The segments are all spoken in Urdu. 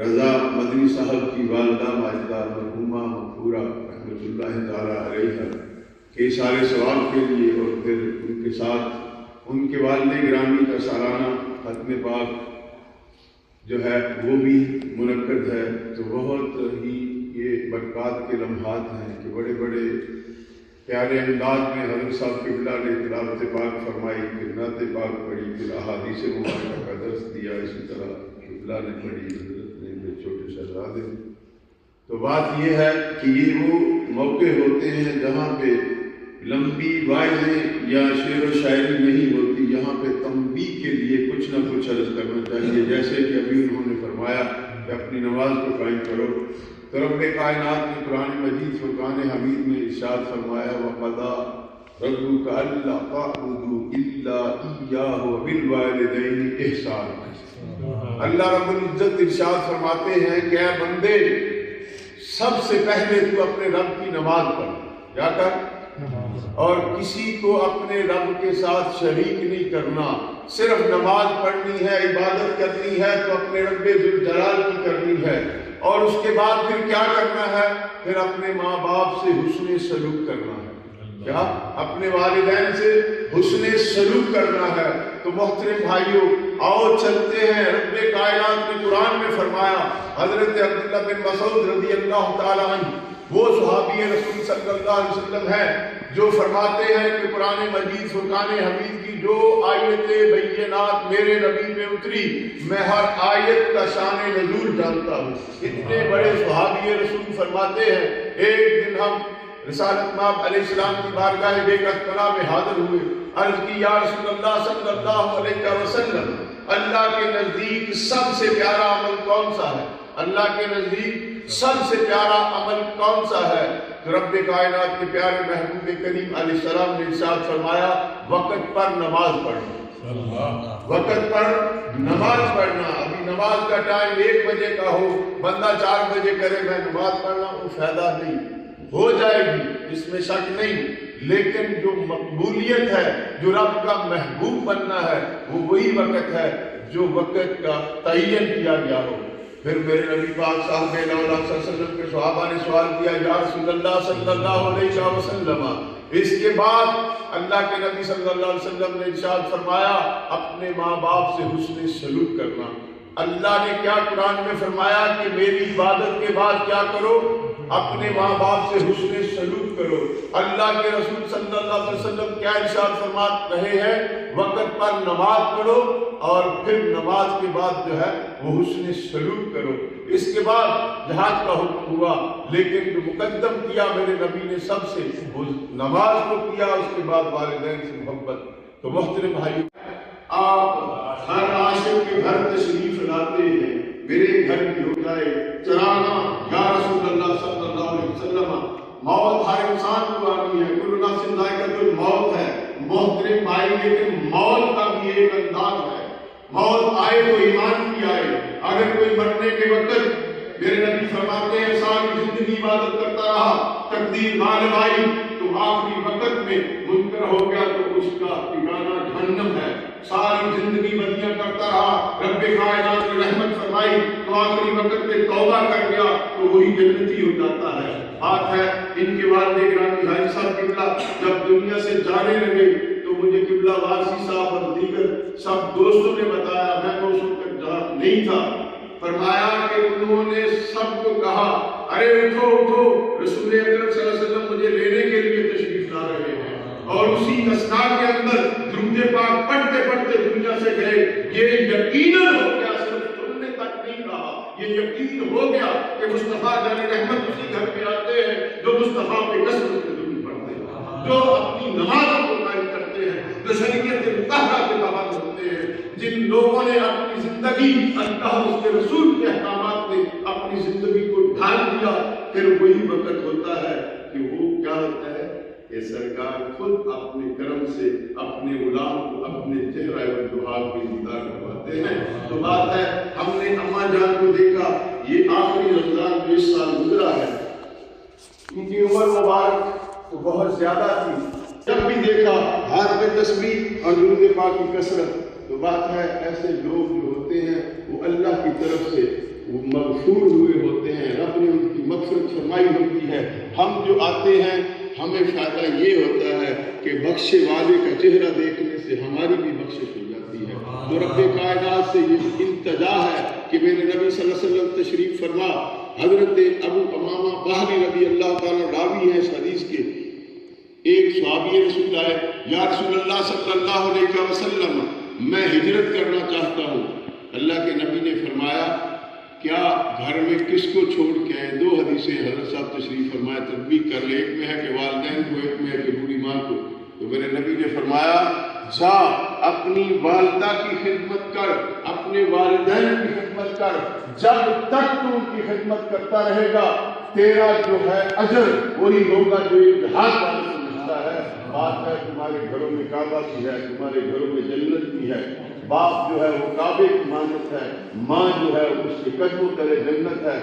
رضا مدنی صاحب کی والدہ ماجدہ مرحومہ مغفورہ رحمۃ اللہ تعالیٰ علیہ کے سارے ثواب کے لیے، اور پھر ان کے ساتھ ان کے والد گرامی کا سالانہ ختم پاک جو ہے وہ بھی منعقد ہے۔ تو بہت ہی یہ برکات کے لمحات ہیں کہ بڑے بڑے پیارے انداز میں حضرت صاحب قبلہ نے تلاوت پاک فرمائی، پھر نعت پاک پڑھی، پھر احادیث مبارکہ کا درس دیا، اسی طرح قبلہ نے پڑھی، حضرت نے پھر چھوٹے شہزادے۔ تو بات یہ ہے کہ یہ وہ موقع ہوتے ہیں جہاں پہ لمبی وعظیں یا شعر و شاعری نہیں ہوتی، یہاں پہ تنبیہ کے لیے کچھ نہ کچھ عرض کرنا چاہیے۔ جیسے کہ ابھی انہوں نے فرمایا کہ اپنی نماز کو قائم کرو، تو رب کائنات نے قرآن مجید فرقان حمید میں ارشاد فرمایا وَقَضَىٰ رَبُّكَ أَلَّا تَعْبُدُوا إِلَّا إِيَّاهُ وَبِالْوَالِدَيْنِ إِحْسَانًا۔ اللہ رب العزت ارشاد فرماتے ہیں کہ اے بندے، سب سے پہلے تو اپنے رب کی نماز پڑھ، کیا کر، اور کسی کو اپنے رب کے ساتھ شریک نہیں کرنا۔ صرف نماز پڑھنی ہے، عبادت کرنی ہے تو اپنے رب ذوالجلال کی کرنی ہے، اور اس کے بعد پھر کیا کرنا ہے؟ پھر اپنے ماں باپ سے حسن سلوک کرنا ہے۔ کیا؟ اپنے والدین سے حسن سلوک کرنا ہے۔ تو محترم بھائیوں، آؤ چلتے ہیں۔ رب کائنات نے قرآن میں فرمایا، حضرت عبداللہ بن مسعود رضی اللہ تعالیٰ عنہ وہ صحابی رسول صلی اللہ علیہ وسلم ہے جو فرماتے ہیں کہ قرآن مجید فرقان حمید کی جو آیت بینات میرے نبی میں اتری، میں ہر آیت کا شان نزول جانتا ہوں۔ اتنے بڑے صحابی رسول فرماتے ہیں، ایک دن ہم رسالت مآب علیہ السلام کی بارگاہ بے کتنا میں حاضر ہوئے، عرض کی یا رسول اللہ صلی اللہ علیہ وسلم، اللہ کے نزدیک سب سے پیارا عمل کون سا ہے؟ اللہ کے نزدیک سب سے پیارا عمل کون سا ہے؟ تو رب کائنات کے پیارے محبوب کریم علیہ السلام نے ارشاد فرمایا وقت پر نماز پڑھنا۔ وقت پر نماز پڑھنا۔ ابھی نماز کا ٹائم 1 بجے کا ہو، بندہ 4 بجے کرے میں نماز پڑھنا، وہ فائدہ نہیں، ہو جائے گی، اس میں شک نہیں، لیکن جو مقبولیت ہے، جو رب کا محبوب بننا ہے، وہ وہی وقت ہے جو وقت کا تعین کیا گیا ہو۔ پھر میرے نبی پاک صاحب صلی اللہ علیہ وسلم کے صحابہ نے سوال کیا یا رسول اللہ صلی اللہ علیہ وسلم، اس کے بعد اللہ کے نبی صلی اللہ علیہ وسلم نے ارشاد فرمایا اپنے ماں باپ سے حسن سلوک کرنا۔ اللہ نے کیا قرآن میں فرمایا کہ میری عبادت کے بعد کیا کرو؟ اپنے ماں باپ سے حسن سلوک کرو۔ اللہ کے رسول صلی اللہ علیہ وسلم کیا ارشاد فرما رہے ہیں؟ وقت پر نماز پڑھو اور پھر نماز کے بعد جو ہے وہ حسن سلوک کرو۔ اس کے بعد جہاد کا حکم ہوا، لیکن جو مقدم کیا میرے نبی نے سب سے وہ نماز کو کیا، اس کے بعد والدین سے محبت۔ تو محترم بھائی، آپ ہر عاشق کے گھر تشریف لاتے ہیں، میرے گھر بھی ہو جائے چراغاں یا رسول اللہ صلی اللہ علیہ وسلم، موت ہر انسان کو آنی ہے، کل نفس ذائقۃ الموت ہے۔ محترم بھائی، لیکن موت کا بھی ایک انداز ہے، موت آئے تو ایمان کی آئے۔ اگر کوئی مرنے کے وقت میرے نبی فرماتے ہیں ساری زندگی عبادت کرتا رہا، تقدیر غالب آئی تو آخری وقت میں منکر ہو گیا تو اس کا ٹھکانہ جہنم ہے۔ ساری زندگی بدیاں کرتا رہا، رب کائنات نے رحمت فرمائی تو آخری وقت میں توبہ کر گیا تو وہی جنتی ہو جاتا ہے۔ بات ہے ان کے والد گرامی حاجی صاحب قبلہ جب دنیا سے جانے لگے تو مجھے قبلہ وارثی صاحب اور دیگر سب دوستوں نے بتایا، میں تو اس وقت جہاں نہیں تھا، فرمایا کہ انہوں نے سب کو کہا ارے اٹھو اٹھو، رسول اکرم صلی اللہ علیہ وسلم مجھے لینے کے لیے تشریف لا رہے ہیں۔ اور اسی اثناء کے اندر درود پاک پڑھتے پڑھتے دنیا سے گئے۔ یہ یقیناً ہو گیا، صرف سننے تک نہیں رہا، یہ یقین ہو گیا کہ مصطفیٰ جان رحمت اسی گھر میں آتے ہیں جو مصطفیٰ پہ کثرت سے درود پڑھتے ہیں، جو اپنی نماز کو قائم کرتے ہیں، جو شریعت مطہرہ کے پابند ہوتے ہیں، جن لوگوں نے اپنی زندگی اللہ اس کے رسول کے احکامات نے اپنی زندگی کو ڈھال دیا۔ پھر وہی وقت ہوتا ہے کہ وہ کیا ہوتا ہے کہ سرکار خود اپنے کرم سے اپنے غلام کو اپنے چہرہ والدعا کے دیدار کرواتے ہیں۔ تو بات ہے ہم نے اماں جان کو دیکھا، یہ آخری رمضان جو اس سال گزرا ہے، ان کی عمر مبارک تو بہت زیادہ تھی، جب بھی دیکھا ہاتھ میں تسبیح اور درود پاک کی کثرت۔ تو بات ہے ایسے لوگ جو ہوتے ہیں وہ اللہ کی طرف سے وہ مغفور ہوئے ہوتے ہیں، رب نے ان کی مغفرت فرمائی ہوتی ہے۔ ہم جو آتے ہیں ہمیں فائدہ یہ ہوتا ہے کہ بخشے والے کا چہرہ دیکھنے سے ہماری بھی بخشش ہو جاتی ہے۔ تو رب کائنات سے یہ التجا ہے کہ میرے نبی صلی اللہ علیہ وسلم تشریف فرما۔ حضرت ابو امامہ باہلی رضی اللہ تعالیٰ راوی ہیں اس حدیث کے، ایک صحابی رسول آئے، یا رسول اللہ صلی اللہ علیہ وسلم میں ہجرت کرنا چاہتا ہوں۔ اللہ کے نبی نے فرمایا کیا گھر میں کس کو چھوڑ کے آئے؟ دو حدیثیں حضرت صاحب تشریف فرمایا، تطبیق کر لے، ایک میں ہے کہ والدین کو، ایک میں ہے کہ بوڑھی ماں کو۔ تو میرے نبی نے فرمایا جا اپنی والدہ کی خدمت کر، اپنے والدین کی خدمت کر، جب تک تو ان کی خدمت کرتا رہے گا تیرا جو ہے اجر وہی ہوگا جو ایک ہاتھ والے سے ملتا ہے۔ بات ہے تمہارے گھروں میں کعبہ کی ہے، تمہارے گھروں میں جنت کی ہے، باپ جو ہے وہ کعبے کی مانت ہے، ماں جو ہے اس کے قدموں تلے جنت ہے،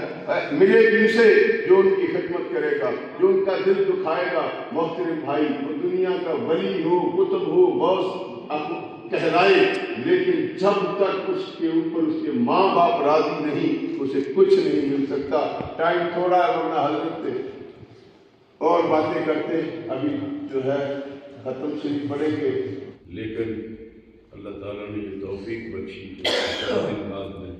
ملے گی اسے جو ان کی خدمت کرے گا، جو ان کا دل دکھائے گا۔ محترم بھائی، وہ دنیا کا ولی ہو، قطب ہو، غوث کہلائے، لیکن جب تک اس کے اوپر اس کے ماں باپ راضی نہیں اسے کچھ نہیں مل سکتا۔ ٹائم تھوڑا ہے ورنہ حضرت سے اور باتیں کرتے، ابھی جو ہے ختم شریف پڑھیں گے، لیکن اللہ تعالیٰ نے یہ توفیق بخشی کہ 4 دن بعد میں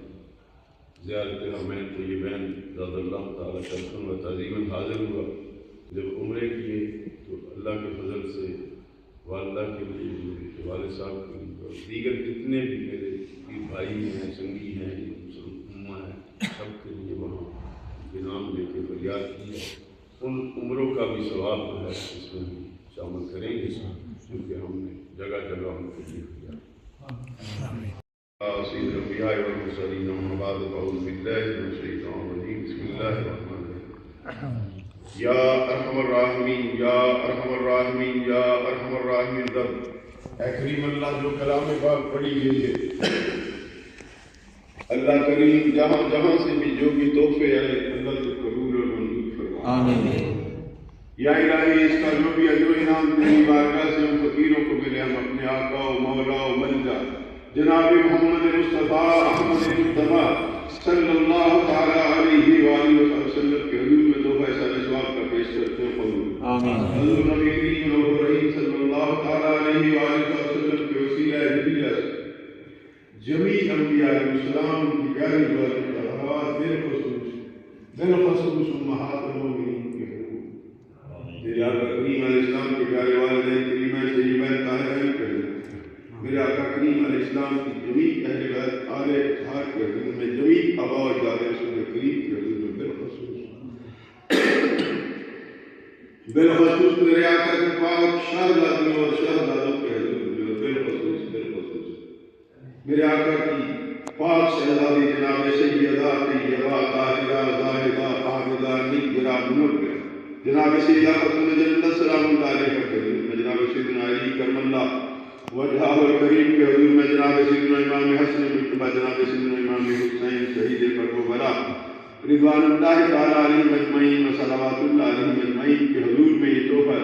زیارت حرمین طیبین زاد اللہ تعالیٰ شرفاً و تعظیماً حاضر ہوا۔ جب عمرے کیے تو اللہ کے فضل سے والدہ کے لیے، میرے والد صاحب کے لیے اور دیگر جتنے بھی میرے بھائی ہیں، سنگی ہیں، اماں ہیں، سب کے لیے وہاں کے نام لے کے فریاد کیا۔ ان عمروں کا بھی ثواب جو ہے اس میں ہم شامل کریں گے، کیونکہ ہم نے جگہ جگہ ہم کو یہ کیا۔ سید الانبیاء والمرسلین اما بعد فاعوذ باللہ من الشیطان الرجیم، بسم اللہ الرحمن الرحیم۔ یا ارحم الراحمین، یا ارحم الراحمین، یا ارحم الراحمین رب۔ اے کریم اللہ، جو کلام پاک پڑھی گئی ہے، اللہ کریم جہاں جہاں سے بھی جو بھی تحفے آئے اللہ کو قبول اور منظور فرما۔ آمین۔ یا الہی، اس کا جو بھی اجر و انعام تیری بارگاہ سے ہم فقیروں کو ملے، ہم اپنے آقا و مولا و ملجا جناب محمد مصطفیٰ احمد مصطفیٰ صلی اللہ تعالیٰ علیہ وآلہ وسلم کے حضور میں تحفہ سال ثواب کا پیش کرتے ہیں قبول۔ آمین۔ حضور نبی کریم رب الرحیم صلی اللہ تعالیٰ علیہ وآلہ وسلم کے وسیلہ جلیلہ سے جمیع انبیاء علیہ السلام کی پیاری بات بالخصوص امہات المومنین کے حقوق، میرے آقا کریم علیہ السلام کے پیارے والدین کریمین طیبین طاہرین کے حقوق، میرے آقا کریم علیہ السلام کی جمیع اہل بیت آل اطہار کے حقوق میں، جمیع آباء و اجداد رسول کریم کے حقوق میں، بالخصوص میرے آقا کے پاک شہزادیوں اور شہزادوں کے حقوق میں، بالخصوص میرے آقا کی پاک شہزادی جناب سیدہ طیبہ طاہرہ زاہدہ عابدہ نیکرہ منورہ جناب سیدہ خاتون جنت سلام اللہ علیہ کے حضور میں، جناب سیدنا علی کرم اللہ وجہہ الکریم کے حضور میں، جناب سیدنا امام حسن مجتبیٰ، جناب سیدنا امام حسین شہید کربلا رضوان اللہ تعالیٰ علیہ مجمعین و صلوات اللہ علیہ مجمعین کے حضور میں یہ تحفہ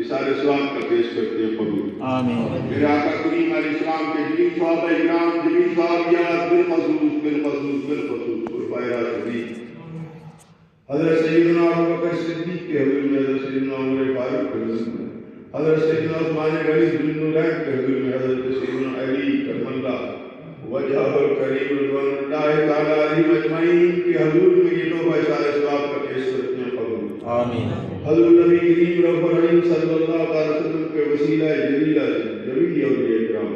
اثار ثواب کا پیش کرتے ہیں قبول۔ آمین۔ میرے آقا کریم علیہ السلام کے جمیع صحابہ اکرام، جمیع صحابیات بالخصوص خلفائے راشدین حضرت سیدنا ابوبکر صدیق کے حضور میں، حضرت سیدنا عمر فاروق کے حضور میں، حضرت سیدنا عثمان غنی ذو النورین کے حضور میں، حضرت سیدنا علی کرم اللہ وجہہ الکریم رضوان اللہ تعالیٰ علیہ مجمعین کے حضور میں یہ تحفہ اثار ثواب کا پیش کرتے ہیں قبول۔ آمین۔ حضور نبی کریم رب الرحیم صلی اللہ علیہ وسلم کے وسیلہ جلیلہ سے جمیع اولیاء کرام،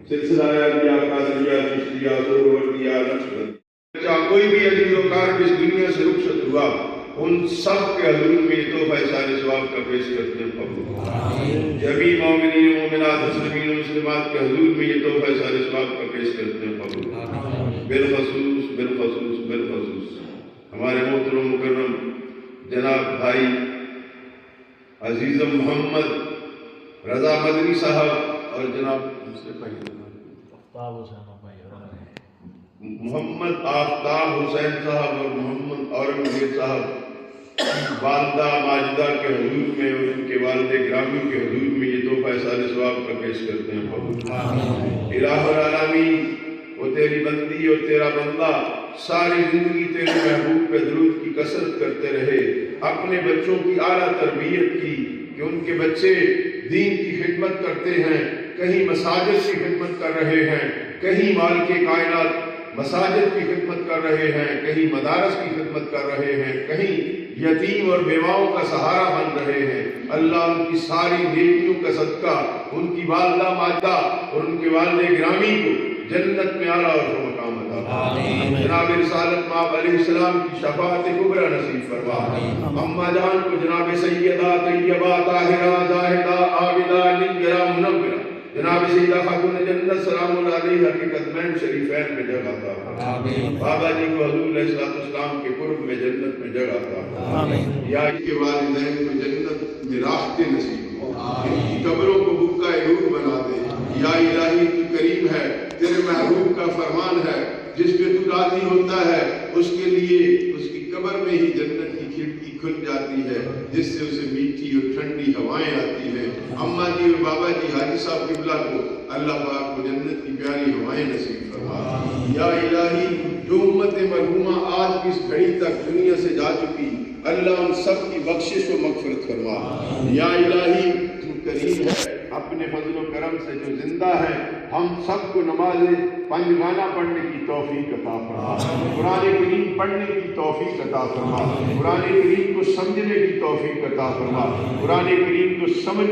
سلسلہ انبیاء قادریہ چشتیہ سہروردیہ نقشبندیہ، کوئی بھی عزیز و کار اس دنیا سے رخصت ہوا، ان سب کے حضور میں یہ تحفہ اثار ثواب کا پیش کرتے ہیں قبول۔ جمیع مومنین و مومنات، مسلمین و مسلمات کے حضور میں یہ تحفہ اثار ثواب کا پیش کرتے ہیں قبول۔ بالخصوص ہمارے محترم مکرم جناب بھائی عزیزم محمد رضا مدنی صاحب اور جناب محمد آفتاب حسین صاحب اور محمد اورنگزیب صاحب والدہ ماجدہ کے حضور میں اور ان کے والد گرامی کے حضور میں یہ تحفہ اثار ثواب کا پیش کرتے ہیں قبول۔ الہ العالمین، وہ تیری بندی اور تیرا بندہ ساری زندگی تیرے محبوب پہ درود کی کثرت کرتے رہے، اپنے بچوں کی اعلیٰ تربیت کی کہ ان کے بچے دین کی خدمت کرتے ہیں، کہیں مساجد کی خدمت کر رہے ہیں، کہیں مالک کائنات مساجد کی خدمت کر رہے ہیں، کہیں مدارس کی خدمت کر رہے ہیں، کہیں یتیم اور بیواؤں کا سہارا بن رہے ہیں۔ اللہ ان کی ساری نیکیوں کا صدقہ ان کی والدہ ماجدہ اور ان کے والد گرامی کو جنت میں اعلیٰ اور مقام عطا فرما۔ جناب رسالت مآب علیہ السلام کی شفاعت کبریٰ نصیب فرما۔ اماں جان کو جناب سیدہ طیبہ طاہرہ زاہدہ عابدہ ننگرہ منورہ جناب سیدہ خاتون جنت سلام اللہ علیہ کے قدمین شریفین میں جگہ عطا فرما۔ بابا جی کو حضور علیہ السلام کے قرب میں جنت میں جگہ عطا فرما۔ یا ان کے والدین کو جنت میں راحتیں نصیب ہو، ان کی قبروں کو بکا نور بنا دے۔ یا الہی تو کریم ہے، تیرے محبوب کا فرمان ہے، جس پہ تو راضی ہوتا ہے اس کے لیے اس کی قبر میں ہی جنت کی کھڑکی کھل جاتی ہے، جس سے اسے میٹھی اور ٹھنڈی ہوائیں آتی ہیں۔ اماں جی اور بابا جی حاجی صاحب قبلہ کو اللہ پاک کو جنت کی پیاری ہوائیں نصیب فرما۔ یا الہی جو امت مرحومہ آج کی اس گھڑی تک دنیا سے جا چکی، اللہ ان سب کی بخشش و مغفرت فرما۔ یا الہی تو کریم ہے، اپنے فضل و کرم سے جو زندہ ہے ہم سب کو نماز پنجگانہ پڑھنے کی توفیق عطا فرما، قرآن کریم پڑھنے کی توفیق عطا فرما، قرآن کریم کو سمجھنے کی توفیق عطا فرما، قرآن کریم کو سمجھ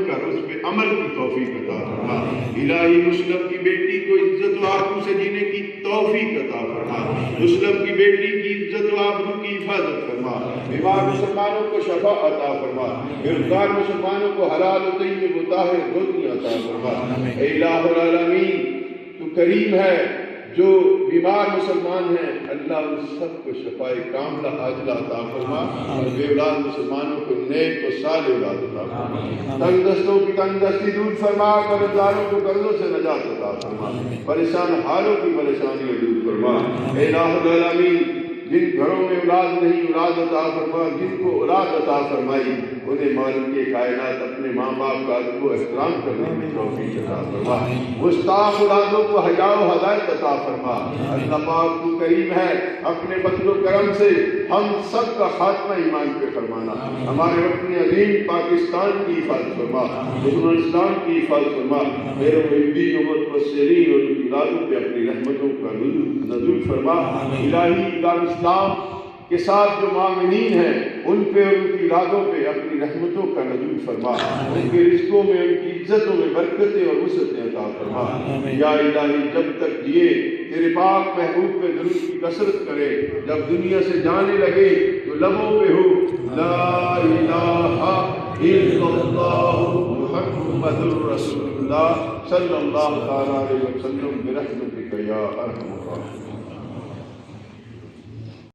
کر اس پہ عمل کی توفیق عطا فرما۔ الہی مسلم کی بیٹی کو عزت و آبرو سے جینے کی توفیق عطا فرما، مسلم کی بیٹی کی عزت و آبرو کی حفاظت فرما، بیمار مسلمانوں کو شفا عطا فرما، گرفتار مسلمانوں کو حلال و طیب و طاہر روزیاں عطا فرما۔ اے الہ العالمین تو کریم ہے، جو بیمار مسلمان ہیں اللہ ان سب کو شفائے کاملہ عاجلہ عطا فرما، اور بے اولاد مسلمانوں کو نیک و صالح اولاد عطا فرما۔ تنگ دستوں کی تنگ دستی دور فرما، قرض داروں کو قرضوں سے نجات عطا فرما، پریشان حالوں کی پریشانیاں دور فرما۔ اے الہ العالمین جن گھروں میں اولاد نہیں اولاد عطا فرما، جن کو اولاد عطا فرمائی انہیں مالک کائنات اپنے ماں باپ کا ادب و احترام کرنے کی توفیق عطا فرما، گستاخ اولادوں کو حیا و ہدایت عطا فرما۔ اللہ پاک تو کریم ہے، اپنے فضل و کرم سے ہم سب کا خاتمہ ایمان پہ فرمانا، ہمارے وطن عظیم پاکستان کی حفاظت فرما، دشمن اسلام کی حفاظت فرما، میرے محبین و متبصرین اور اولادوں پہ اپنی رحمتوں کا نزول فرما۔ الہی دار اسلام کے ساتھ جو مومنین ہیں ان پہ اور ان کی اولادوں پہ اپنی رحمتوں کا نزول فرما، ان کے رزقوں میں ان کی عزتوں میں برکتیں اور وسعتیں عطا فرما۔ یا الہی جب تک جیے تیرے پاک محبوب پہ درود کی کثرت کرے، جب دنیا سے جانے لگے تو لبوں پہ ہو لا الہ الا اللہ محمد رسول اللہ صلی اللہ علیہ وسلم برحمتک یا ارحم الراحمین۔